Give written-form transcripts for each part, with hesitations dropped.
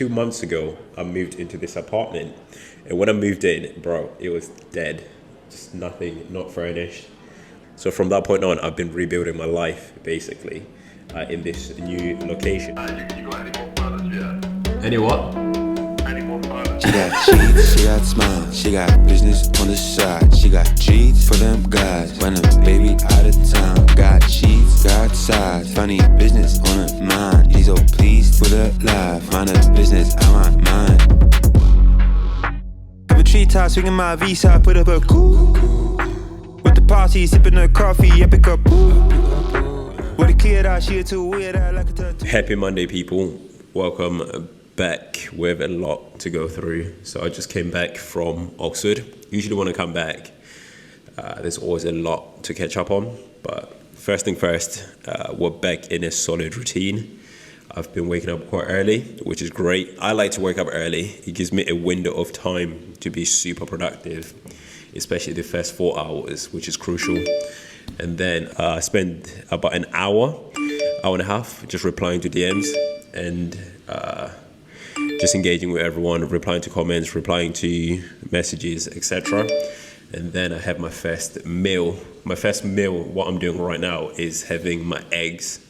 2 months ago, I moved into this apartment. And when I moved in, bro, it was dead. Just nothing, not furnished. So from that point on, I've been rebuilding my life, basically, in this new location. You got any more brothers yet? Any what? Any more brothers? She got cheats, she got smiles, she got business on the side. She got treats for them guys when a baby out of town. Got cheats, got sides, funny business on her mind. She's so pleased with her life, mind her business, I want mine. Have a treetop, swinging my V-side, put up a cool. With the party, sipping her coffee, epic up. With a clear eye, she too weird, I like it. Happy Monday, people. Welcome back. We have a lot to go through. So I just came back from Oxford. Usually when I come back, there's always a lot to catch up on. But first thing first, we're back in a solid routine. I've been waking up quite early, which is great. I like to wake up early. It gives me a window of time to be super productive, especially the first 4 hours, which is crucial. And then I spend about an hour and a half just replying to DMs and just engaging with everyone, replying to comments, replying to messages, etc. And then I have my first meal. My first meal, what I'm doing right now is having my eggs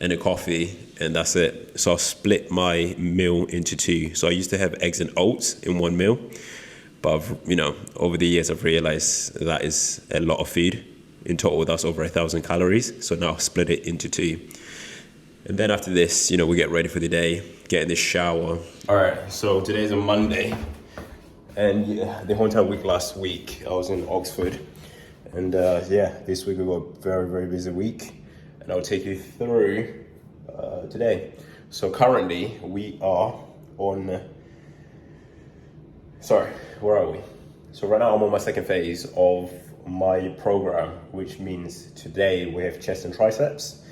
and a coffee, and that's it. So I'll split my meal into two. So I used to have eggs and oats in one meal, but over the years I've realized that is a lot of food. In total, that's over 1,000 calories. So now I'll split it into two. And then after this, we get ready for the day, get in the shower. All right, so today's a Monday. And the whole entire week last week, I was in Oxford. And this week we got a very, very busy week. And I'll take you through today. So currently we are on, where are we? So right now I'm on my second phase of my program, which means today we have chest and triceps.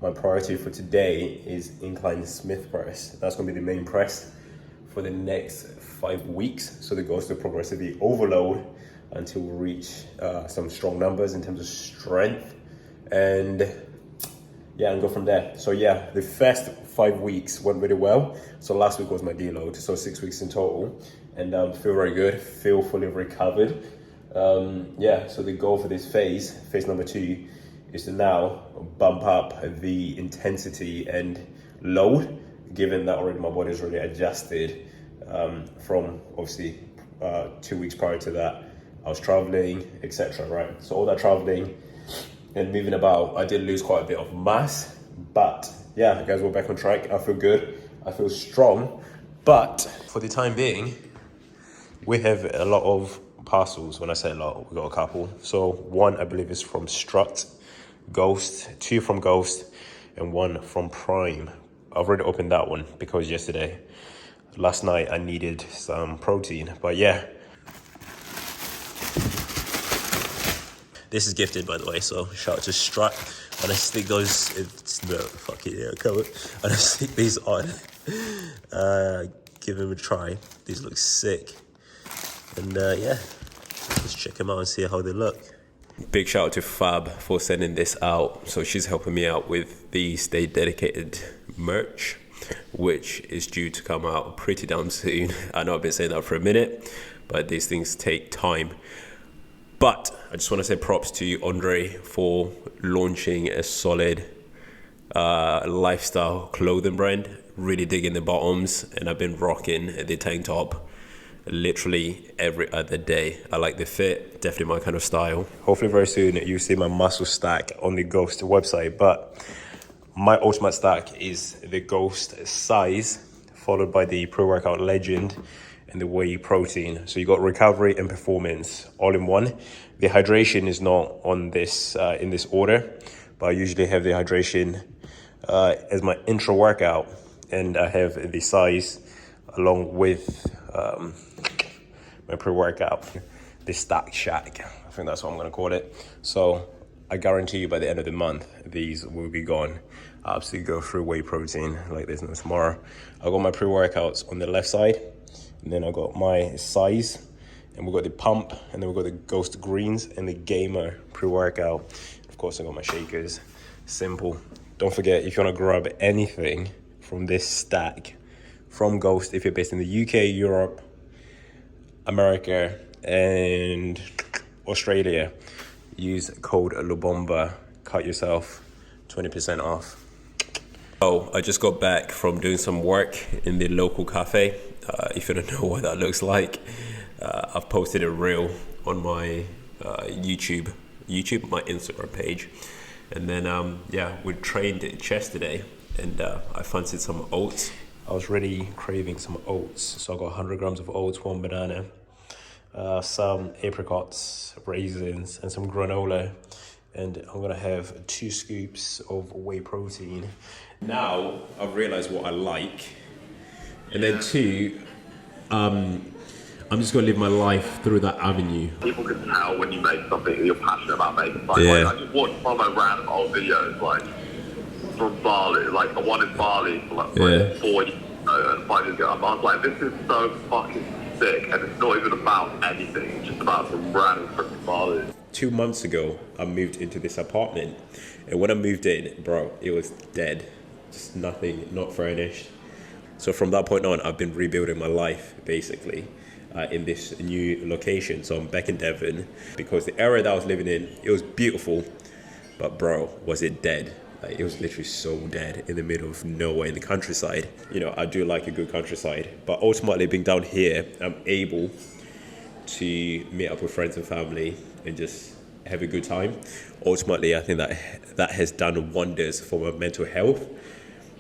My priority for today is incline Smith press. That's going to be the main press for the next 5 weeks. So the goal is to progressively overload until we reach some strong numbers in terms of strength, and go from there. So the first 5 weeks went really well. So last week was my deload, so 6 weeks in total, and feel very good, feel fully recovered. So the goal for this phase number 2, is to now bump up the intensity and load, given that already my body is really adjusted from obviously 2 weeks prior to that. I was traveling, etc. Right? So all that traveling and moving about, I did lose quite a bit of mass, but guys, we're back on track. I feel good, I feel strong, but for the time being, we have a lot of parcels. When I say a lot, we got a couple. So one, I believe, is from Strut, Ghost, 2 from Ghost, and 1 from Prime. I've already opened that one because last night I needed some protein, but this is gifted, by the way, so shout out to Strut. And I stick those, and I stick these on, give them a try. These look sick. And let's check them out and see how they look. Big shout out to Fab for sending this out. So she's helping me out with the Stay Dedicated merch, which is due to come out pretty damn soon. I know I've been saying that for a minute, but these things take time. But I just want to say props to Andre for launching a solid lifestyle clothing brand. Really digging the bottoms, and I've been rocking the tank top literally every other day. I like the fit, definitely my kind of style. Hopefully very soon you'll see my muscle stack on the Ghost website, but my ultimate stack is the Ghost size, followed by the pre-workout legend and the whey protein. So you got recovery and performance all in one. The hydration is not on this in this order, but I usually have the hydration as my intro workout, and I have the size along with my pre-workout, the Stack Shack. I think that's what I'm gonna call it. So I guarantee you by the end of the month, these will be gone. I absolutely go through whey protein like there's no tomorrow. I got my pre-workouts on the left side, and then I got my size, and we got the pump, and then we got the Ghost Greens and the Gamer pre-workout. Of course, I got my shakers. Simple. Don't forget, if you wanna grab anything from this stack from Ghost if you're based in the UK, Europe, America, and Australia. Use code Lubomba, cut yourself 20% off. Oh, I just got back from doing some work in the local cafe. If you don't know what that looks like, I've posted a reel on my YouTube, my Instagram page. And then, we trained chess today, and I fancied some oats. I was really craving some oats, so I got 100 grams of oats, 1 banana, some apricots, raisins, and some granola. And I'm gonna have 2 scoops of whey protein. Now I've realized what I like, and then 2, I'm just gonna live my life through that avenue. People can tell when you make something that you're passionate about making. Like, Yeah. I just watch follow random old videos, like from Bali, like the one in Bali for like 4 years ago, and 5 years ago. I was like, this is so fucking sick, and it's not even about anything. It's just about some random trip to Bali. 2 months ago, I moved into this apartment, and when I moved in, bro, it was dead. Just nothing, not furnished. So from that point on, I've been rebuilding my life, basically, in this new location. So I'm back in Devon, because the area that I was living in, it was beautiful, but bro, was it dead. Like, it was literally so dead in the middle of nowhere in the countryside. You know, I do like a good countryside, but ultimately being down here, I'm able to meet up with friends and family and just have a good time. Ultimately, I think that has done wonders for my mental health.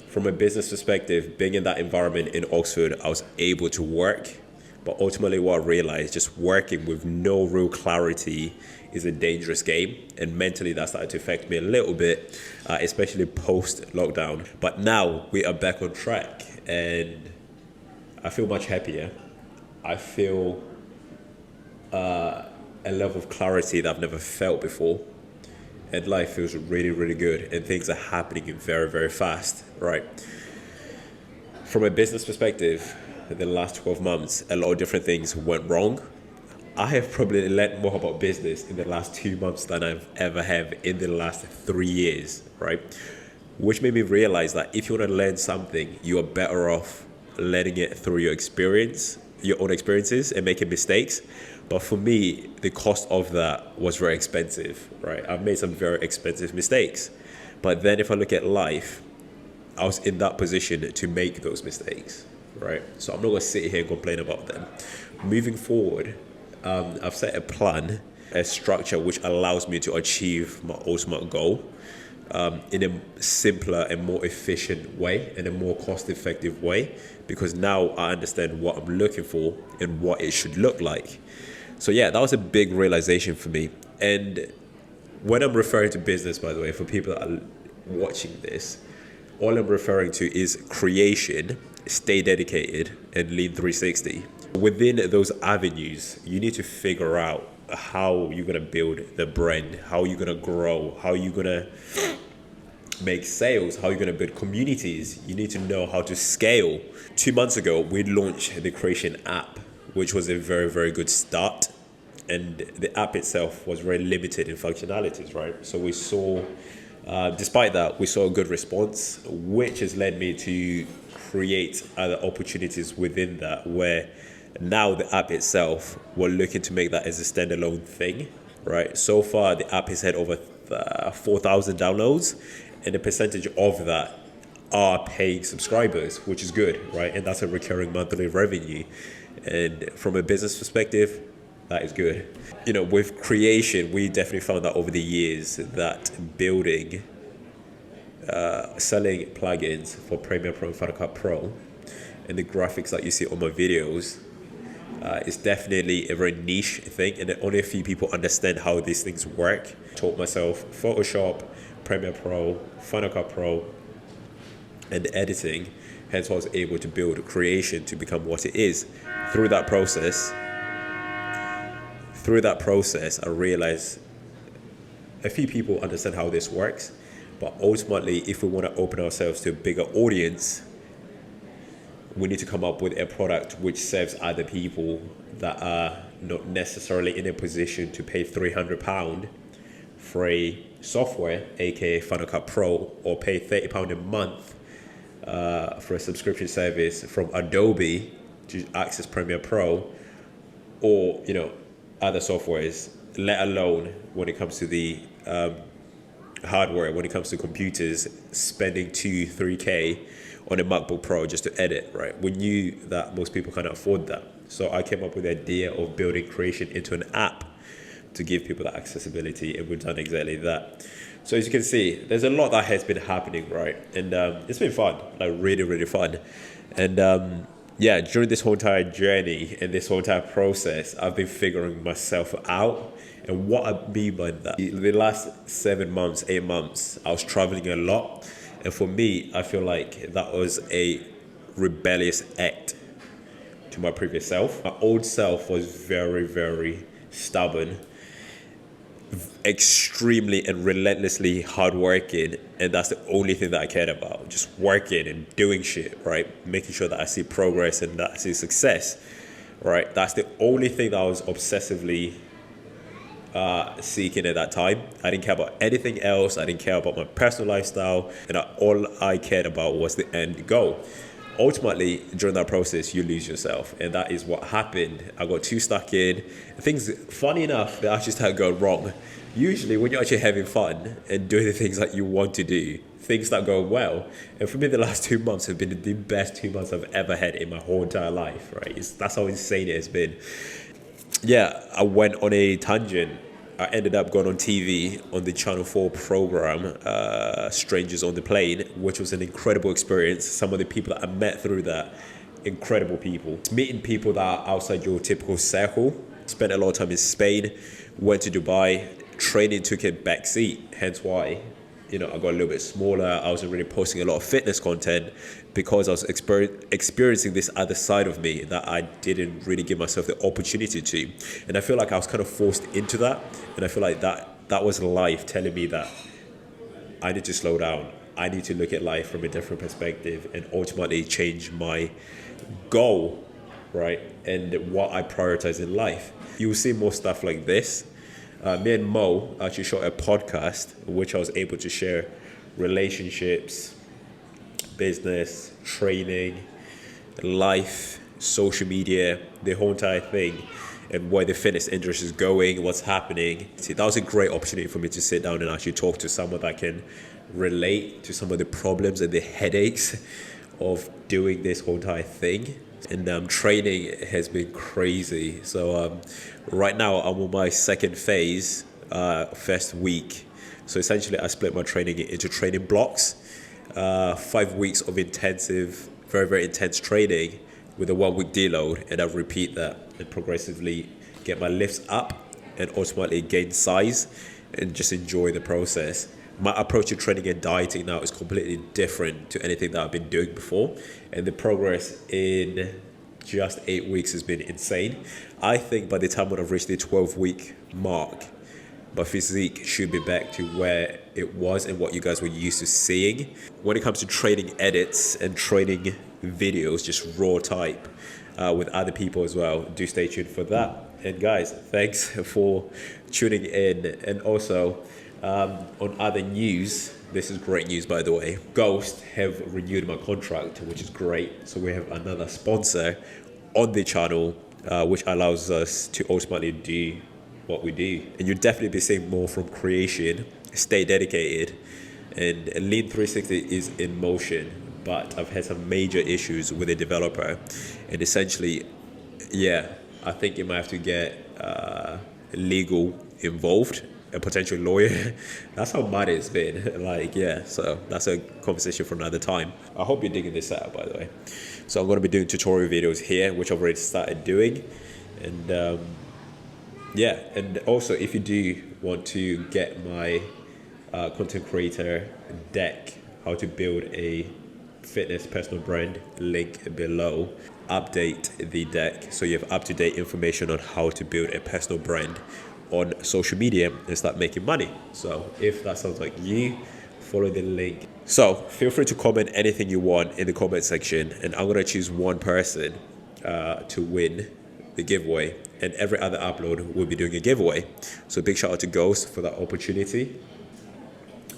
From a business perspective, being in that environment in Oxford, I was able to work. But ultimately what I realized, just working with no real clarity is a dangerous game. And mentally that started to affect me a little bit, especially post-lockdown. But now we are back on track, and I feel much happier. I feel a level of clarity that I've never felt before. And life feels really, really good, and things are happening very, very fast, right? From a business perspective, in the last 12 months, a lot of different things went wrong. I have probably learned more about business in the last 2 months than I've ever have in the last 3 years, right? Which made me realize that if you want to learn something, you are better off learning it through your experience, your own experiences, and making mistakes. But for me, the cost of that was very expensive, right? I've made some very expensive mistakes. But then if I look at life, I was in that position to make those mistakes, right? So I'm not going to sit here and complain about them. Moving forward, I've set a plan, a structure which allows me to achieve my ultimate goal in a simpler and more efficient way, and a more cost-effective way, because now I understand what I'm looking for and what it should look like. So yeah, that was a big realization for me. And when I'm referring to business, by the way, for people that are watching this, all I'm referring to is creation, stay dedicated, and lean 360. Within those avenues, you need to figure out how you're going to build the brand, how you're going to grow, how you're going to make sales, how you're going to build communities. You need to know how to scale. 2 months ago, we launched the Creation app, which was a very, very good start. And the app itself was very limited in functionalities, right? So we saw, despite that, we saw a good response, which has led me to create other opportunities within that, where now the app itself, we're looking to make that as a standalone thing, right? So far, the app has had over 4,000 downloads, and a percentage of that are paying subscribers, which is good, right? And that's a recurring monthly revenue. And from a business perspective, that is good. You know, with creation, we definitely found that over the years that building, selling plugins for Premiere Pro and Final Cut Pro, and the graphics that you see on my videos, is definitely a very niche thing, and only a few people understand how these things work. I taught myself Photoshop, Premiere Pro, Final Cut Pro, and editing. Hence, I was able to build creation to become what it is. Through that process, I realized a few people understand how this works, but ultimately, if we want to open ourselves to a bigger audience, we need to come up with a product which serves other people that are not necessarily in a position to pay £300 for a software, aka Final Cut Pro, or pay £30 a month for a subscription service from Adobe to access Premiere Pro, or other softwares, let alone when it comes to the hardware, when it comes to computers, spending 2-3K on a MacBook Pro just to edit, right? We knew that most people can't afford that. So I came up with the idea of building Creation into an app to give people that accessibility, and we've done exactly that. So as you can see, there's a lot that has been happening, right? And it's been fun, like really, really fun. And during this whole entire journey and this whole entire process, I've been figuring myself out. And what I mean by that, the last 7 months, 8 months, I was traveling a lot. And for me, I feel like that was a rebellious act to my previous self. My old self was very, very stubborn, extremely and relentlessly hardworking, and that's the only thing that I cared about. Just working and doing shit, right? Making sure that I see progress and that I see success, right? That's the only thing that I was obsessively seeking at that time. I didn't care about anything else. I didn't care about my personal lifestyle, and all I cared about was the end goal. Ultimately, during that process, you lose yourself, and that is what happened. I got too stuck in things. Funny enough, they actually started going wrong. Usually, when you're actually having fun and doing the things that you want to do, things start going well. And for me, the last 2 months have been the best 2 months I've ever had in my whole entire life. Right? That's how insane it has been. Yeah, I went on a tangent. I ended up going on TV on the Channel 4 program, Strangers on the Plane, which was an incredible experience. Some of the people that I met through that, incredible people. Meeting people that are outside your typical circle. Spent a lot of time in Spain, went to Dubai. Training took a back seat, hence why I got a little bit smaller. I wasn't really posting a lot of fitness content because I was experiencing this other side of me that I didn't really give myself the opportunity to. And I feel like I was kind of forced into that. And I feel like that was life telling me that I need to slow down. I need to look at life from a different perspective and ultimately change my goal, right? And what I prioritize in life. You will see more stuff like this. Me and Mo actually shot a podcast in which I was able to share relationships, business, training, life, social media, the whole entire thing, and where the fitness industry is going, what's happening. See, that was a great opportunity for me to sit down and actually talk to someone that can relate to some of the problems and the headaches of doing this whole entire thing. And training has been crazy. So right now I'm on my second phase, first week. So essentially I split my training into training blocks, 5 weeks of intensive, very, very intense training with a 1 week deload. And I repeat that and progressively get my lifts up and ultimately gain size and just enjoy the process. My approach to training and dieting now is completely different to anything that I've been doing before. And the progress in just 8 weeks has been insane. I think by the time when I've reached the 12-week mark, my physique should be back to where it was and what you guys were used to seeing. When it comes to training edits and training videos, just raw type with other people as well, do stay tuned for that. And guys, thanks for tuning in. And also, on other news, this is great news by the way, Ghost have renewed my contract, which is great. So we have another sponsor on the channel, which allows us to ultimately do what we do. And you'll definitely be seeing more from Creation. Stay dedicated. And Lean 360 is in motion, but I've had some major issues with the developer. And essentially, I think you might have to get legal involved, a potential lawyer. That's how mad it's been. So that's a conversation for another time. I hope you're digging this out, by the way. So I'm going to be doing tutorial videos here, which I've already started doing. And and also if you do want to get my content creator deck, how to build a fitness personal brand, link below. Update the deck so you have up-to-date information on how to build a personal brand on social media and start making money. So if that sounds like you, follow the link. So feel free to comment anything you want in the comment section, and I'm gonna choose one person to win the giveaway, and every other upload will be doing a giveaway. So big shout out to Ghost for that opportunity.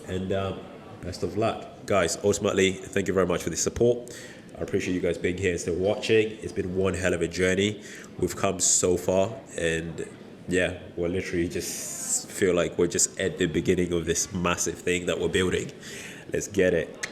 And best of luck. Guys, ultimately, thank you very much for the support. I appreciate you guys being here and still watching. It's been one hell of a journey. We've come so far, and yeah, we're literally just feel like we're just at the beginning of this massive thing that we're building. Let's get it.